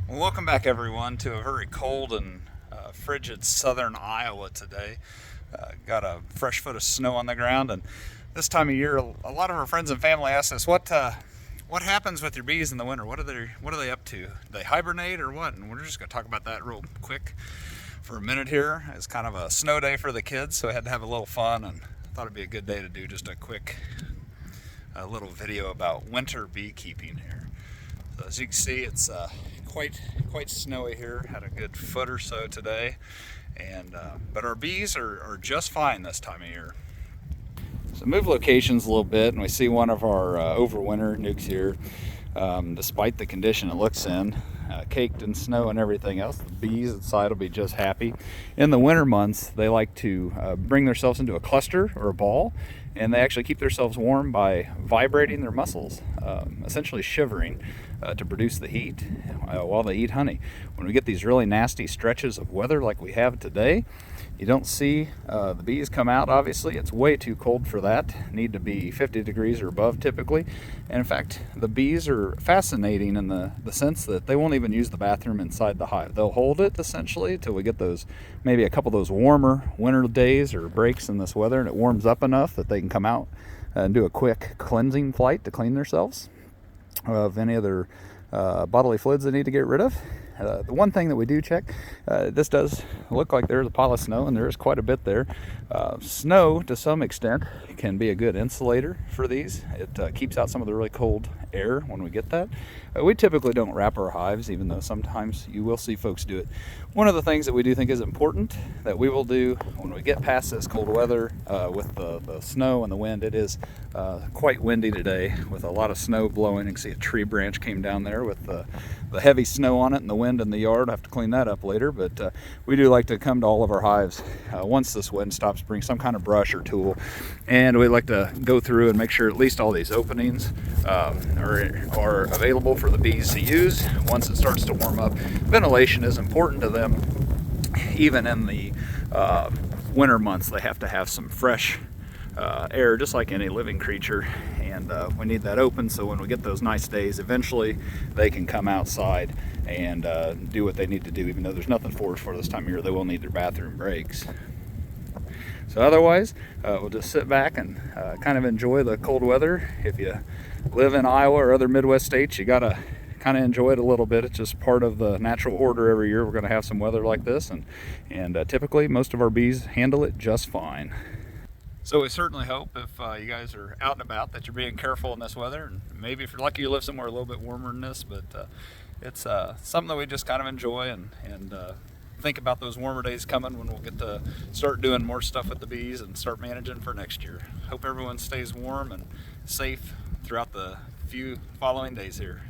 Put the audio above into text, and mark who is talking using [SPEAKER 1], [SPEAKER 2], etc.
[SPEAKER 1] Well, welcome back, everyone, to a very cold and frigid southern Iowa today. Got a fresh foot of snow on the ground, and this time of year, a lot of our friends and family ask us what happens with your bees in the winter. What are they up to? Do they hibernate or what? And we're just going to talk about that real quick for a minute here. It's kind of a snow day for the kids, so I had to have a little fun, and I thought it'd be a good day to do just a quick little video about winter beekeeping here. So as you can see, it's quite snowy here. Had a good foot or so today, and but our bees are just fine this time of year. So move locations a little bit, and we see one of our overwinter nukes here. Despite the condition it looks in, caked in snow and everything else, the bees inside will be just happy. In the winter months, they like to bring themselves into a cluster or a ball, and they actually keep themselves warm by vibrating their muscles, essentially shivering to produce the heat while they eat honey. When we get these really nasty stretches of weather like we have today, you don't see the bees come out. Obviously, it's way too cold for that. Need to be 50 degrees or above typically. And in fact, the bees are fascinating in the sense that they won't even use the bathroom inside the hive. They'll hold it essentially till we get those, maybe a couple of those warmer winter days or breaks in this weather, and it warms up enough that they can come out and do a quick cleansing flight to clean themselves of any other bodily fluids they need to get rid of. The one thing that we do check, this does look like there's a pile of snow, and there is quite a bit there. Snow, to some extent, can be a good insulator for these. It keeps out some of the really cold air when we get that. We typically don't wrap our hives, even though sometimes you will see folks do it. One of the things that we do think is important that we will do when we get past this cold weather with the snow and the wind, it is quite windy today with a lot of snow blowing. You can see a tree branch came down there with the heavy snow on it and the wind in the yard. I have to clean that up later, but we do like to come to all of our hives once this wind stops, bring some kind of brush or tool, and we like to go through and make sure at least all these openings are available for the bees to use once it starts to warm up. Ventilation is important to them. Even in the winter months, they have to have some fresh air, just like any living creature, and we need that open so when we get those nice days, eventually they can come outside and do what they need to do. Even though there's nothing for this time of year, they will need their bathroom breaks. So otherwise, we'll just sit back and kind of enjoy the cold weather. If you live in Iowa or other Midwest states, you gotta kind of enjoy it a little bit. It's just part of the natural order. Every year we're going to have some weather like this, and typically most of our bees handle it just fine. So we certainly hope if you guys are out and about that you're being careful in this weather, and maybe if you're lucky you live somewhere a little bit warmer than this, but it's something that we just kind of enjoy and think about those warmer days coming when we'll get to start doing more stuff with the bees and start managing for next year. Hope everyone stays warm and safe throughout the few following days here.